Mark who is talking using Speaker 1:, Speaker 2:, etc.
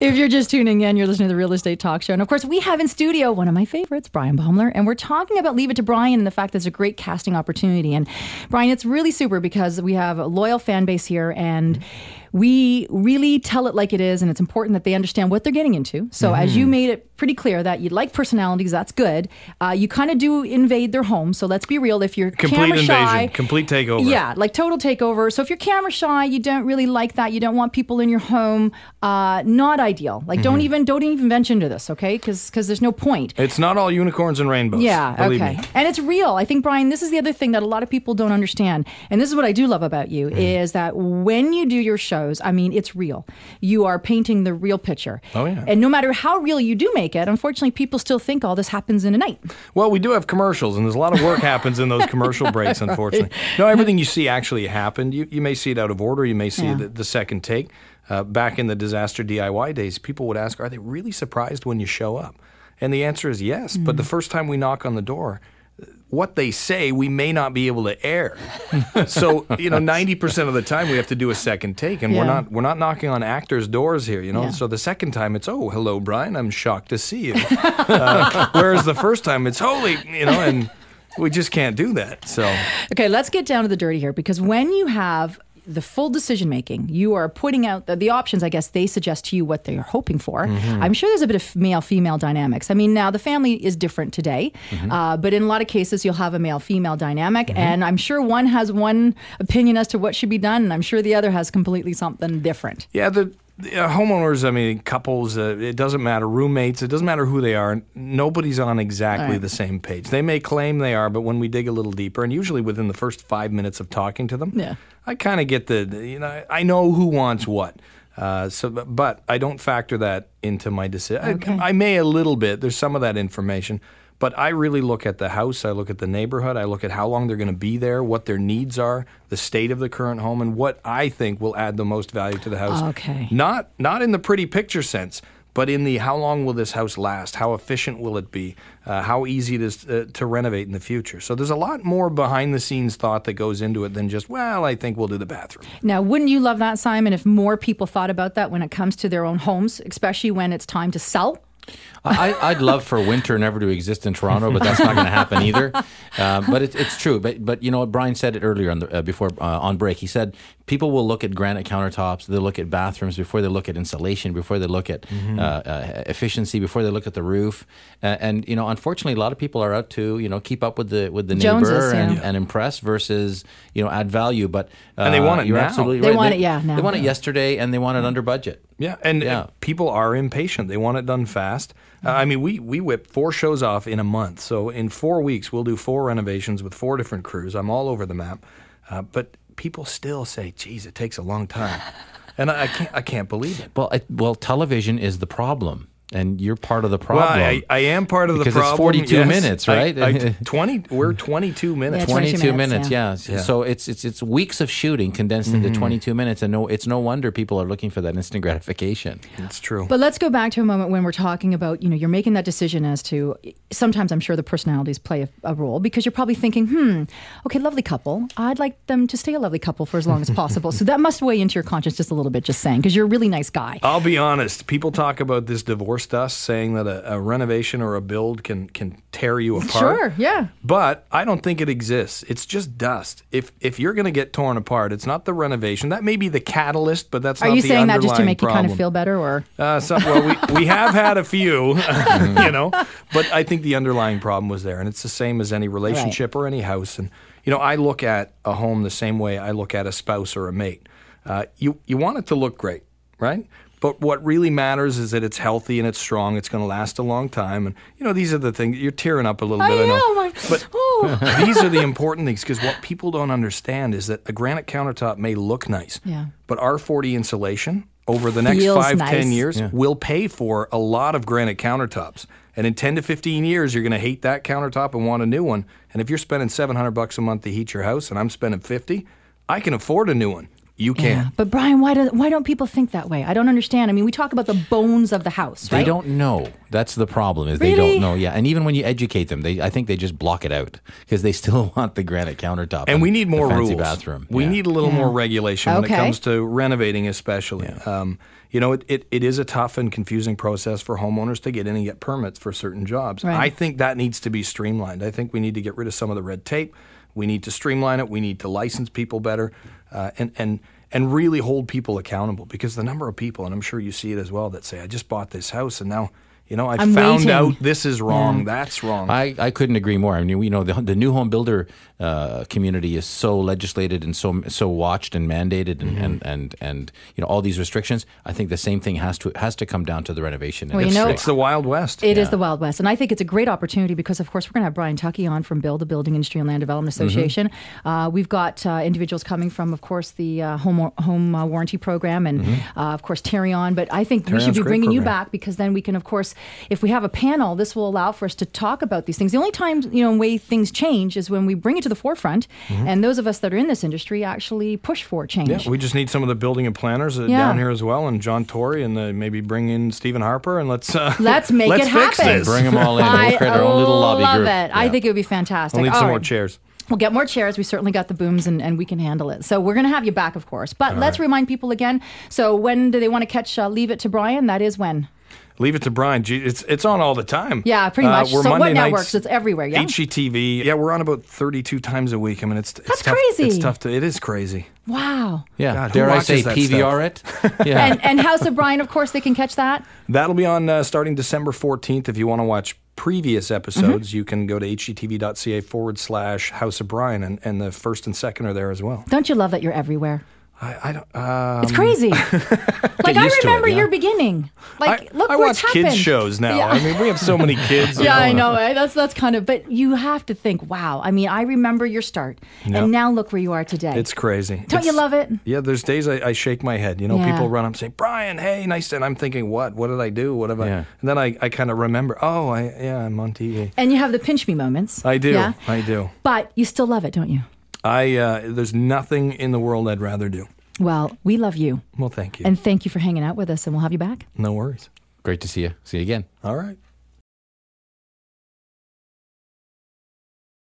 Speaker 1: If you're just tuning in, you're listening to the Real Estate Talk Show. And of course, we have in studio one of my favorites, Bryan Baeumler. And we're talking about Leave It to Bryan and the fact that it's a great casting opportunity. And Bryan, it's really super because we have a loyal fan base here and we really tell it like it is. And it's important that they understand what they're getting into. So as you made it pretty clear that you like personalities, that's good. You kind of do invade their home. So let's be real. If you're camera shy,
Speaker 2: complete takeover.
Speaker 1: Yeah, like total takeover. So if you're camera shy, you don't really like that. You don't want people in your home. Not ideal. Like don't even venture into this, okay? Because there's no point.
Speaker 2: It's not all unicorns and rainbows.
Speaker 1: Yeah,
Speaker 2: believe
Speaker 1: okay.
Speaker 2: me.
Speaker 1: And it's real. I think, Bryan, this is the other thing that a lot of people don't understand. And this is what I do love about you is that when you do your shows, I mean, it's real. You are painting the real picture.
Speaker 2: Oh, yeah.
Speaker 1: And no matter how real you do make it, unfortunately, people still think all this happens in a night.
Speaker 2: Well, we do have commercials, and there's a lot of work happens in those commercial breaks, unfortunately. No, everything you see actually happened. You may see it out of order. You may see the second take. Back in the disaster DIY days, people would ask, are they really surprised when you show up? And the answer is yes. But the first time we knock on the door, what they say, we may not be able to air. So, 90% of the time we have to do a second take, and we're not knocking on actors' doors here, So the second time it's, oh, hello, Bryan, I'm shocked to see you. Whereas the first time it's, holy, and we just can't do that. So
Speaker 1: okay, let's get down to the dirty here, because when you have the full decision making, you are putting out the options. I guess they suggest to you what they're hoping for. I'm sure there's a bit of male-female dynamics. I mean, now the family is different today, but in a lot of cases you'll have a male-female dynamic, and I'm sure one has one opinion as to what should be done, and I'm sure the other has completely something different.
Speaker 2: Yeah, the homeowners, I mean, couples, it doesn't matter, roommates, it doesn't matter who they are. Nobody's on exactly the same page. They may claim they are, but when we dig a little deeper, and usually within the first 5 minutes of talking to them, I kind of get I know who wants what. But I don't factor that into my decision.
Speaker 1: Okay.
Speaker 2: I may a little bit. There's some of that information. But I really look at the house, I look at the neighborhood, I look at how long they're going to be there, what their needs are, the state of the current home, and what I think will add the most value to the house.
Speaker 1: Okay.
Speaker 2: Not in the pretty picture sense, but in the how long will this house last, how efficient will it be, how easy it is to renovate in the future. So there's a lot more behind-the-scenes thought that goes into it than just, well, I think we'll do the bathroom.
Speaker 1: Now, wouldn't you love that, Simon, if more people thought about that when it comes to their own homes, especially when it's time to sell?
Speaker 3: I'd love for winter never to exist in Toronto, but that's not going to happen either. But it's true. But you know what, Bryan said it earlier on break. He said people will look at granite countertops, they'll look at bathrooms before they look at insulation, before they look at efficiency, before they look at the roof. And unfortunately, a lot of people are out to keep up with the neighbor
Speaker 1: Joneses,
Speaker 3: and impress versus add value. But
Speaker 2: and they want it
Speaker 3: you're
Speaker 2: now.
Speaker 3: absolutely
Speaker 1: They
Speaker 3: right.
Speaker 1: want it, now.
Speaker 3: They want it yesterday, and they want it under budget.
Speaker 2: Yeah, and people are impatient. They want it done fast. I mean, we whip 4 shows off in a month. So in 4 weeks, we'll do 4 renovations with 4 different crews. I'm all over the map. But people still say, geez, it takes a long time. And I can't believe it.
Speaker 3: Well, television is the problem. And you're part of the problem.
Speaker 2: Well, I am part of the problem.
Speaker 3: Because it's 42 minutes, right?
Speaker 2: We're 22 minutes.
Speaker 3: 22 minutes,
Speaker 1: yeah.
Speaker 3: So it's weeks of shooting condensed into 22 minutes, and it's no wonder people are looking for that instant gratification.
Speaker 2: It's true.
Speaker 1: But let's go back to a moment when we're talking about, you're making that decision as to, sometimes I'm sure the personalities play a role, because you're probably thinking, okay, lovely couple. I'd like them to stay a lovely couple for as long as possible. So that must weigh into your conscience just a little bit, just saying, because you're a really nice guy.
Speaker 2: I'll be honest. People talk about this divorce dust, saying that a renovation or a build can tear you apart.
Speaker 1: Sure, yeah.
Speaker 2: But I don't think it exists. It's just dust. If you're going to get torn apart, it's not the renovation. That may be the catalyst, but that's not the underlying problem.
Speaker 1: Are you saying that just to make you kind of feel better, or?
Speaker 2: We have had a few, but I think the underlying problem was there, and it's the same as any relationship or any house. And I look at a home the same way I look at a spouse or a mate. You want it to look great, right? But what really matters is that it's healthy and it's strong. It's going to last a long time. And, these are the things. You're tearing up a little bit, I know. But these are the important things, because what people don't understand is that a granite countertop may look nice, but R40 insulation over the next 5-10 years will pay for a lot of granite countertops. And in 10 to 15 years, you're going to hate that countertop and want a new one. And if you're spending $700 a month to heat your house and I'm spending $50, I can afford a new one. You can't.
Speaker 1: Yeah. But Brian, why don't people think that way? I don't understand. I mean, we talk about the bones of the house, right?
Speaker 3: They don't know. That's the problem. Is
Speaker 1: Really?
Speaker 3: they don't know. Yeah, and even when you educate them, I think they just block it out because they still want the granite countertop.
Speaker 2: And we need more
Speaker 3: the fancy
Speaker 2: rules.
Speaker 3: bathroom.
Speaker 2: We
Speaker 3: Yeah.
Speaker 2: need a little more regulation when it
Speaker 1: Okay.
Speaker 2: comes to renovating, especially. You know, it is a tough and confusing process for homeowners to get in and get permits for certain jobs.
Speaker 1: Right.
Speaker 2: I think that needs to be streamlined. I think we need to get rid of some of the red tape. We need to streamline it. We need to license people better, and really hold people accountable, because the number of people, and I'm sure you see it as well, that say, I just bought this house and now, you know, I
Speaker 1: I'm
Speaker 2: found
Speaker 1: waiting.
Speaker 2: out this is wrong, that's wrong.
Speaker 3: I couldn't agree more. I mean, you know, the new home builder community is so legislated and so watched and mandated, and you know, all these restrictions. I think the same thing has to come down to the renovation
Speaker 1: Well, you
Speaker 3: industry.
Speaker 1: know,
Speaker 2: It's the Wild West.
Speaker 1: It is the Wild West. And I think it's a great opportunity because, of course, we're going to have Brian Tuckey on from BUILD, the Building Industry and Land Development Association. We've got individuals coming from, of course, the home warranty program and, of course, Terry on. But I think we should
Speaker 2: Terry-on's
Speaker 1: be
Speaker 2: a great
Speaker 1: bringing you
Speaker 2: program.
Speaker 1: back, because then we can, of course, if we have a panel, this will allow for us to talk about these things. The only time, you know, way things change is when we bring it to the forefront, and those of us that are in this industry actually push for change.
Speaker 2: Yeah, we just need some of the building and planners down here as well, and John Tory, and maybe bring in Stephen Harper, and let's
Speaker 1: make
Speaker 2: let's
Speaker 1: it
Speaker 2: fix
Speaker 1: happen.
Speaker 2: this.
Speaker 3: Bring them all in. We'll create our own little lobby
Speaker 1: love
Speaker 3: group.
Speaker 1: it. I
Speaker 3: Yeah.
Speaker 1: think it would be fantastic.
Speaker 2: We'll need
Speaker 1: All
Speaker 2: some more
Speaker 1: right.
Speaker 2: chairs.
Speaker 1: We'll get more chairs. We certainly got the booms, and we can handle it. So we're going to have you back, of course. But let's remind people again. So when do they want to catch Leave It to Brian? That is when?
Speaker 2: Leave It to Brian. Gee, it's on all the time.
Speaker 1: Yeah, pretty much.
Speaker 2: We're
Speaker 1: So
Speaker 2: Monday
Speaker 1: what
Speaker 2: nights,
Speaker 1: networks? It's everywhere, yeah?
Speaker 2: HGTV. Yeah, we're on about 32 times a week. I mean, it's
Speaker 1: That's
Speaker 2: tough.
Speaker 1: crazy.
Speaker 2: It's tough to. It is crazy.
Speaker 1: Wow.
Speaker 3: Yeah.
Speaker 2: God, who
Speaker 3: Dare I
Speaker 2: watches
Speaker 3: say
Speaker 2: that
Speaker 3: PVR it? Yeah.
Speaker 1: And House of Brian, of course, they can catch that.
Speaker 2: That'll be on starting December 14th. If you want to watch previous episodes, you can go to hgtv.ca/House of Brian, and the first and second are there as well.
Speaker 1: Don't you love that you're everywhere?
Speaker 2: I don't.
Speaker 1: It's crazy. Like, I
Speaker 3: used to it,
Speaker 1: remember
Speaker 3: yeah.
Speaker 1: your beginning. Like, look
Speaker 2: I
Speaker 1: what's
Speaker 2: watch
Speaker 1: happened.
Speaker 2: kids shows now.
Speaker 1: Yeah.
Speaker 2: I mean, we have so many kids.
Speaker 1: Yeah, I know. Right? That's kind of, but you have to think, wow. I mean, I remember your start, and now look where you are today.
Speaker 2: It's crazy.
Speaker 1: Don't you love it?
Speaker 2: Yeah, there's days I shake my head. You know,
Speaker 1: Yeah.
Speaker 2: people run up and say, Brian, hey, nice to, and I'm thinking, what? What did I do? What have I?
Speaker 3: Yeah.
Speaker 2: And then I kind of remember, I'm on TV.
Speaker 1: And you have the pinch me moments.
Speaker 2: I do.
Speaker 1: Yeah?
Speaker 2: I do.
Speaker 1: But you still love it, don't you?
Speaker 2: There's nothing in the world I'd rather do.
Speaker 1: Well, we love you.
Speaker 2: Well, thank you.
Speaker 1: And thank you for hanging out with us, and we'll have you back.
Speaker 2: No worries.
Speaker 3: Great to see you. See you again.
Speaker 2: All right.